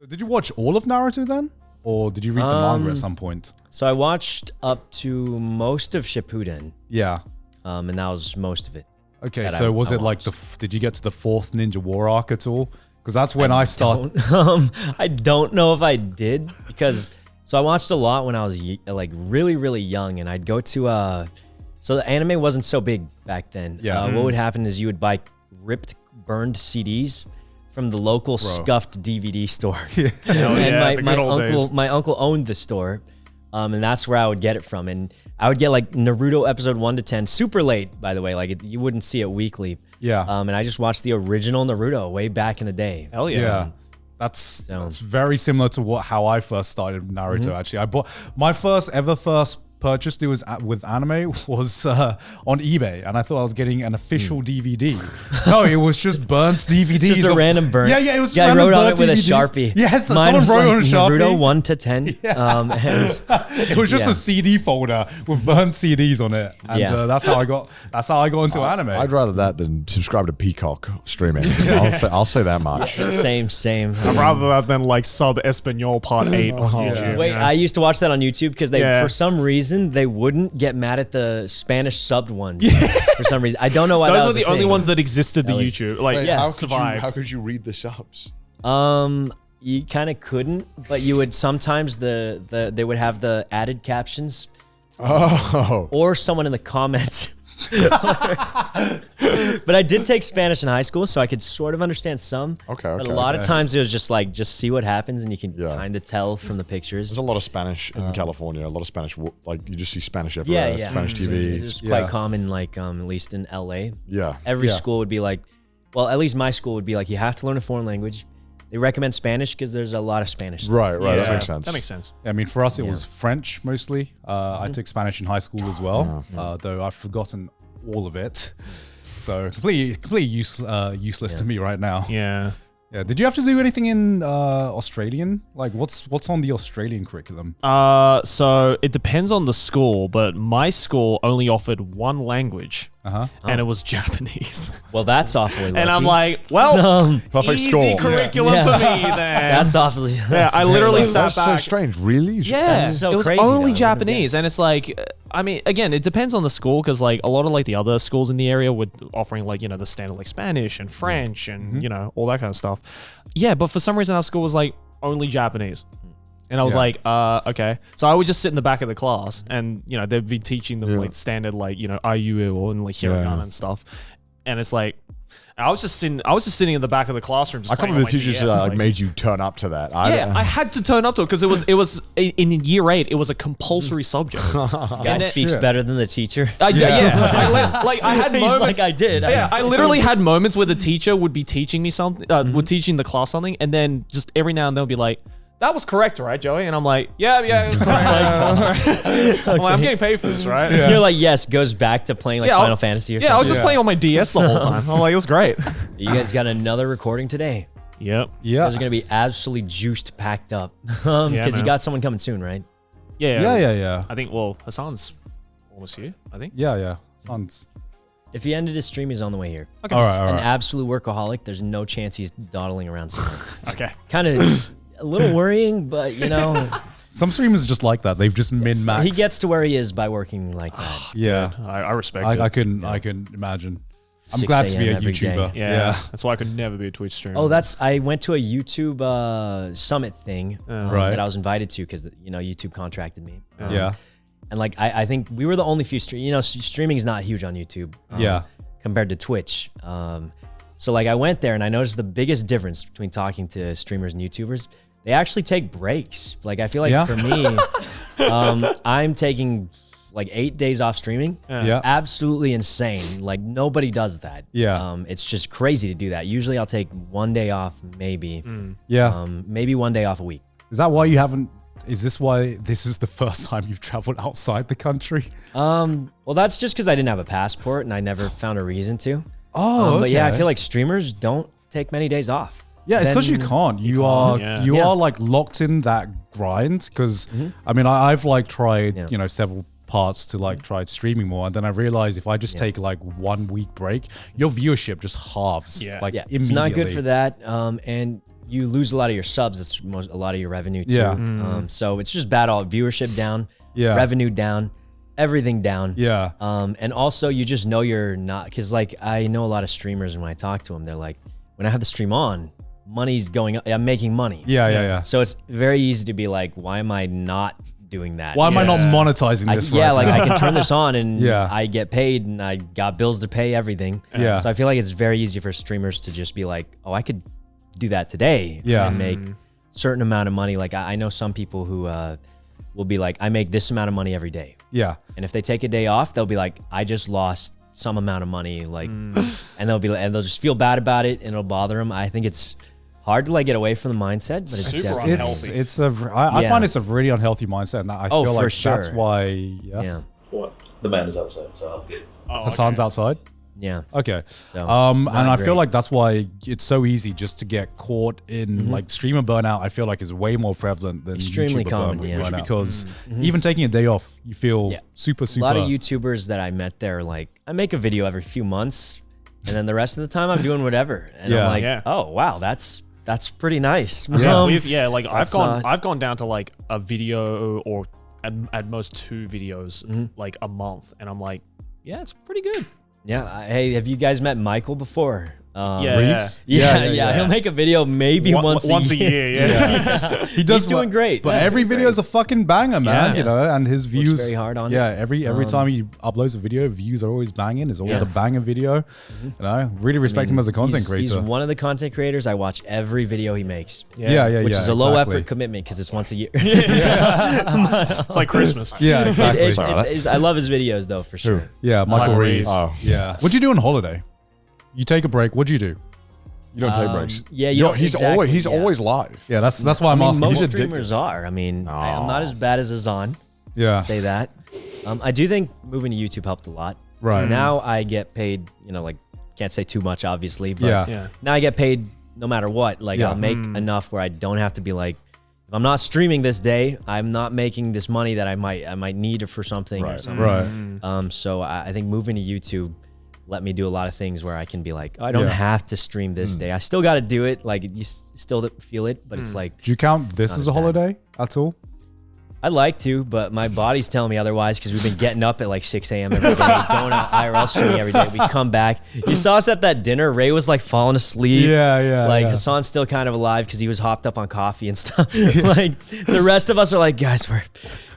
Did you watch all of Naruto then? Or did you read the manga at some point? So I watched up to most of Shippuden. Yeah. And that was most of it. Okay, so was it like did you get to the 4th Ninja War arc at all? Because that's when I started. I don't know if I did because, so I watched a lot when I was like really, really young, and I'd go to, so the anime wasn't so big back then. Yeah. What would happen is you would buy ripped, burned CDs from the local scuffed DVD store. And my uncle owned the store, and that's where I would get it from. And I would get like Naruto episode 1 to 10, super late, by the way. Like you wouldn't see it weekly. Yeah. And I just watched the original Naruto way back in the day. Hell yeah. Yeah. That's very similar to how I first started Naruto. Actually, I bought my first purchase with anime was on eBay, and I thought I was getting an official DVD. No, it was just burnt DVDs. Just a random burnt. Yeah, it was. Yeah, I wrote on it with DVDs. A Sharpie. Yes, mine someone was wrote like on a Sharpie. Naruto 1 to 10. Yeah. It was just a CD folder with burnt CDs on it, and that's how I got into anime. I'd rather that than subscribe to Peacock streaming. I'll say that much. Same. I'd rather that than like sub Espanol part 8 on YouTube. Wait, I used to watch that on YouTube because for some reason they wouldn't get mad at the Spanish subbed ones. For some reason, I don't know why. Those were the only ones that existed to YouTube. Like, how could you read the subs? You kind of couldn't, but you would sometimes they would have the added captions. Oh. Or someone in the comments. But I did take Spanish in high school, so I could sort of understand some. Okay. But a lot of times it was just like, just see what happens, and you can kind of tell from the pictures. There's a lot of Spanish in California. A lot of Spanish, like you just see Spanish everywhere. Yeah. Spanish TV. It's quite common, like at least in LA. Yeah. Every school would be like, well, at least my school would be like, you have to learn a foreign language. They recommend Spanish because there's a lot of Spanish stuff. Right. That makes sense. That makes sense. I mean, for us, it was French mostly. I took Spanish in high school as well, though I've forgotten all of it. So completely useless to me right now. Yeah. Yeah. Did you have to do anything in Australian? Like, what's on the Australian curriculum? So it depends on the school, but my school only offered one language, and it was Japanese. Well, that's awfully lucky. And I'm like, well, perfect easy school. curriculum for me then. That's awfully. Yeah, I literally sat That's back. so strange. Really? Yeah, so it was crazy, only though. Japanese, and it's like, I mean, again, it depends on the school because like a lot of like the other schools in the area were offering like the standard like Spanish and French and all that kind of stuff. Yeah, but for some reason our school was like only Japanese. And I was like, okay. So I would just sit in the back of the class and, they'd be teaching them like standard, like, IUU and like hiragana and stuff. And it's like, I was just sitting in the back of the classroom. Just I can't believe the teachers made you turn up to that. I had to turn up to it because it was in year 8. It was a compulsory subject. Guy speaks better than the teacher. I had moments. Like I did. Yeah, I literally had moments where the teacher would be teaching me something, would teaching the class something, and then just every now and then would be like, "That was correct, right, Joey?" And I'm like, "Yeah, it was correct." I'm like, I'm getting paid for this, right? Yeah. You're like, yes, goes back to playing like Final Fantasy or something. Yeah, I was just playing on my DS the whole time. I'm like, it was great. You guys got another recording today. Yep. You guys are going to be absolutely juiced, packed up. Because you got someone coming soon, right? Yeah. I think, Hassan's almost here, I think. Yeah. Sounds. If he ended his stream, he's on the way here. Okay. All right. An absolute workaholic. There's no chance he's dawdling around somewhere. Okay. Kind of a little worrying, but Some streamers are just like that. They've just min-maxed. he gets to where he is by working like that. Yeah. I respect it. I couldn't imagine. I'm 6 glad to be a every day. YouTuber. Yeah. That's why I could never be a Twitch streamer. Oh, I went to a YouTube summit thing Right. that I was invited to because YouTube contracted me. Yeah. And like I think we were the only few streaming is not huge on YouTube. Yeah. Compared to Twitch. So like I went there and I noticed the biggest difference between talking to streamers and YouTubers. They actually take breaks. Like I feel like for me, I'm taking like 8 days off streaming. Yeah. Absolutely insane. Like nobody does that. Yeah. It's just crazy to do that. Usually I'll take 1 day off, maybe. Yeah. Maybe 1 day off a week. Is that why you haven't? Is this why this is the first time you've traveled outside the country? Well, that's just because I didn't have a passport and I never found a reason to. Oh, okay. But yeah, I feel like streamers don't take many days off. Yeah, it's because you can't. You are like locked in that grind. Because I mean, I've like tried several parts to like try streaming more, and then I realized if I just take like 1 week break, your viewership just halves. Yeah, immediately. it's not good for that. And you lose a lot of your subs. It's a lot of your revenue too. Yeah. So it's just bad all viewership down, revenue down, everything down. Yeah. And also you just know you're not, because like I know a lot of streamers, and when I talk to them, they're like, when I have the stream on, money's going up. I'm making money. Yeah. So it's very easy to be like, why am I not doing that? Why am I not monetizing this? I can turn this on and Yeah. I get paid and I got bills to pay, everything. Yeah. So I feel like it's very easy for streamers to just be like, oh, I could do that today and make certain amount of money. Like I know some people who will be like, I make this amount of money every day. Yeah. And if they take a day off, they'll be like, I just lost some amount of money. Like, and they'll just feel bad about it and it'll bother them. I think it's hard to like get away from the mindset, but it's Super definitely, unhealthy. I find it's a really unhealthy mindset. And I feel like that's why, Yeah. What? The man is outside, so I'll get. Hassan's outside. Yeah. Okay. So, and I feel great. like that's why it's so easy just to get caught in like streamer burnout. I feel like is way more prevalent than Extremely YouTuber common, burnout yeah. because even taking a day off, you feel super. A lot of YouTubers that I met there, like I make a video every few months, and then the rest of the time I'm doing whatever. And I'm like, oh wow, that's pretty nice. Yeah. Like I've gone down to like a video or at most 2 videos like a month, and I'm like, yeah, it's pretty good. Yeah. Hey, have you guys met Michael before? Reeves? Yeah. He'll make a video maybe once a year. Yeah. He does. He's doing great. But Yeah, every he's doing video is a fucking banger, man. Yeah. You know, and his views very hard on it. Yeah, every time he uploads a video, views are always banging. There's always a banger video. You know, really respect him as a content creator. He's one of the content creators. I watch every video he makes. Yeah. Which is a low effort commitment because it's once a year. It's like Christmas. Yeah, exactly. I love his videos though, for sure. Yeah, Michael Reeves. Oh. Yeah. What'd you do on holiday? You take a break. What'd you do? You don't take breaks. Yeah, he's always live. Yeah, that's why I'm asking. Most He's streamers are. I mean, I'm not as bad as Azan. Yeah. Say that. I do think moving to YouTube helped a lot. Right. 'Cause now I get paid, like, can't say too much, obviously, but Yeah. now I get paid no matter what. Like, Yeah. I'll make enough where I don't have to be like, if I'm not streaming this day, I'm not making this money that I might need for something or something. Right. So I think moving to YouTube let me do a lot of things where I can be like, oh, I don't have to stream this day. I still got to do it. Like, you still feel it, but it's like, Do you count this as a holiday at all? I'd like to, but my body's telling me otherwise because we've been getting up at like 6 a.m. every day, going out IRL streaming every day. We come back. You saw us at that dinner. Ray was like falling asleep. Yeah. Like Hassan's still kind of alive because he was hopped up on coffee and stuff. Like the rest of us are like, guys, I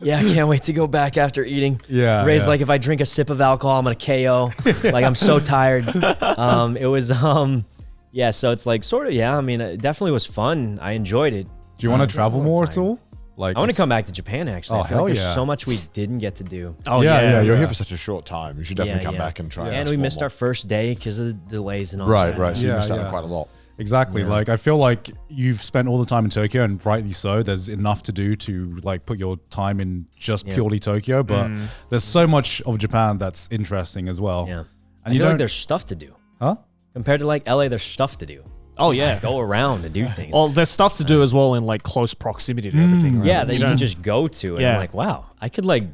can't wait to go back after eating. Yeah. Ray's like, if I drink a sip of alcohol, I'm gonna KO. Like I'm so tired. It was so it's like sort of I mean, it definitely was fun. I enjoyed it. Do you want to travel more at all? Like, I want to come back to Japan actually. Oh, I feel like hell there's yeah. so much we didn't get to do. Oh Yeah, you're here for such a short time. You should definitely come Yeah. back and try. And we missed our first day because of the delays and all Right. that. So you Yeah, missed out on yeah. quite a lot. Exactly. Like, I feel like you've spent all the time in Tokyo, and rightly so. There's enough to do to like put your time in just purely Tokyo, but there's so much of Japan that's interesting as well. Yeah. And I you feel like don't, there's stuff to do. huh? Compared to like LA, there's stuff to do. Oh yeah. Go around and do things. Well, there's stuff to do as well in like close proximity to everything. Right? Yeah, that you can don't- just go to. And Yeah. I'm like, wow, I could like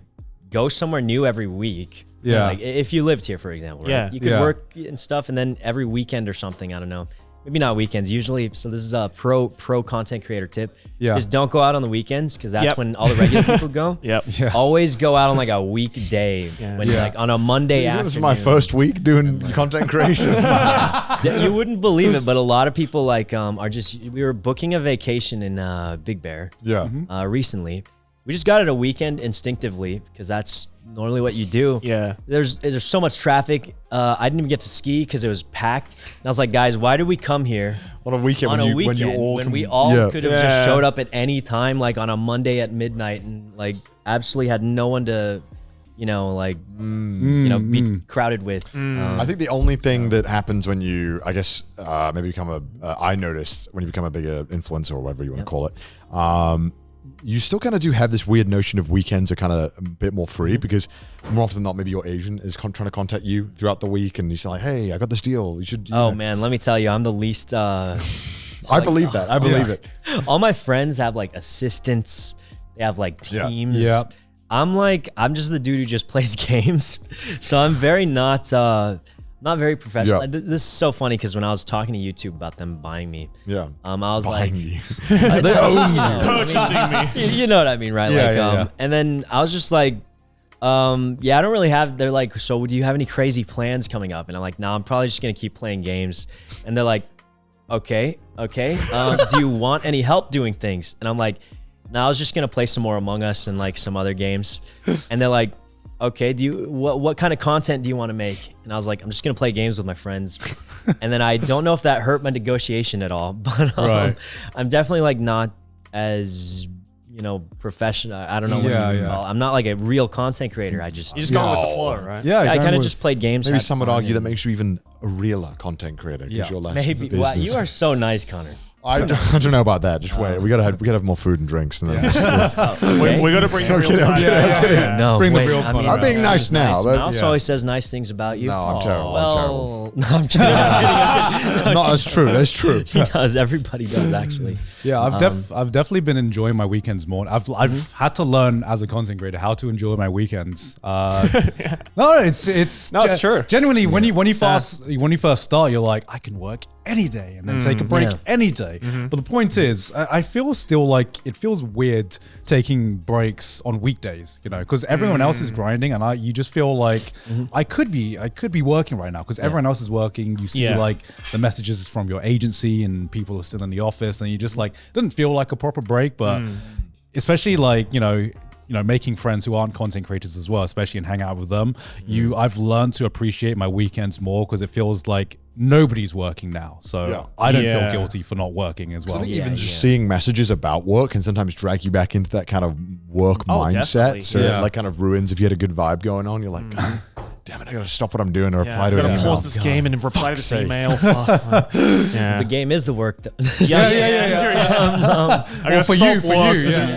go somewhere new every week. Yeah. Like if you lived here, for example, right? Yeah. You could Yeah. work and stuff, and then every weekend or something, I don't know. Maybe not weekends. Usually, so this is a pro content creator tip. Yeah. Just don't go out on the weekends because that's Yep. when all the regular people go. Yep. Always go out on like a weekday when like on a Monday afternoon. This is my first week doing content creation. You wouldn't believe it, but a lot of people like are just. We were booking a vacation in Big Bear. Yeah. Recently. We just got it a weekend instinctively because that's normally what you do. Yeah. There's so much traffic. I didn't even get to ski because it was packed. And I was like, guys, why did we come here On a weekend on when a you weekend when we you all all could have just showed up at any time, like on a Monday at midnight, and like absolutely had no one to, be crowded with. I think the only thing that happens when you, I guess, maybe become I noticed when you become a bigger influencer or whatever you want to call it, you still kind of do have this weird notion of weekends are kind of a bit more free because more often than not, maybe your agent is trying to contact you throughout the week and you say like, hey, I got this deal. You should. Man, let me tell you, I'm the least. I believe that. I believe it. All my friends have like assistants. They have like teams. Yeah. I'm just the dude who just plays games. So I'm very not Not very professional. Yeah. This is so funny because when I was talking to YouTube about them buying me, I was Buying like, you. They own you. Purchasing me. You know what I mean, right? Yeah, like, yeah. And then I was just like, yeah, I don't really have. They're like, so do you have any crazy plans coming up? And I'm like, nah, I'm probably just gonna keep playing games. And they're like, okay. Do you want any help doing things? And I'm like, no, I was just gonna play some more Among Us and like some other games. And they're like, okay, what kind of content do you want to make? And I was like, I'm just gonna play games with my friends. And then I don't know if that hurt my negotiation at all, but I'm definitely like not as professional. I don't know what you call it. I'm not like a real content creator. I just You just go with the flow, right? Yeah, I kind of just played games. Maybe some would argue that makes you even a realer content creator because you're less maybe. Wow, you are so nice, Connor. I don't know about that. Just wait. We gotta have more food and drinks. And then We got to bring the real side. No, Bring the wait, real I mean, I'm being nice now. But Mouse always says nice things about you. no, I'm terrible. I'm terrible. Well, no, I'm kidding. No, that's true. That's true. She does. Everybody does, actually. Yeah, I've definitely been enjoying my weekends more. I've had to learn as a content creator how to enjoy my weekends. No, it's true. Genuinely, when you first start, you're like, I can work any day and then take a break any day. But the point is, I feel still like it feels weird taking breaks on weekdays, because everyone else is grinding, and you just feel like I could be working right now because everyone else is working. You see like the messages from your agency and people are still in the office, and you just like doesn't feel like a proper break. But especially like making friends who aren't content creators as well, especially and hang out with them. I've learned to appreciate my weekends more because it feels like nobody's working now. So I don't feel guilty for not working as well. I think even just seeing messages about work can sometimes drag you back into that kind of work mindset. Definitely. So it like kind of ruins if you had a good vibe going on. You're like, God damn it, I gotta stop what I'm doing to reply to I an gotta email. pause this game and reply to this email. Fuck. The game is the work. Yeah. I gotta for stop you, work to yeah. do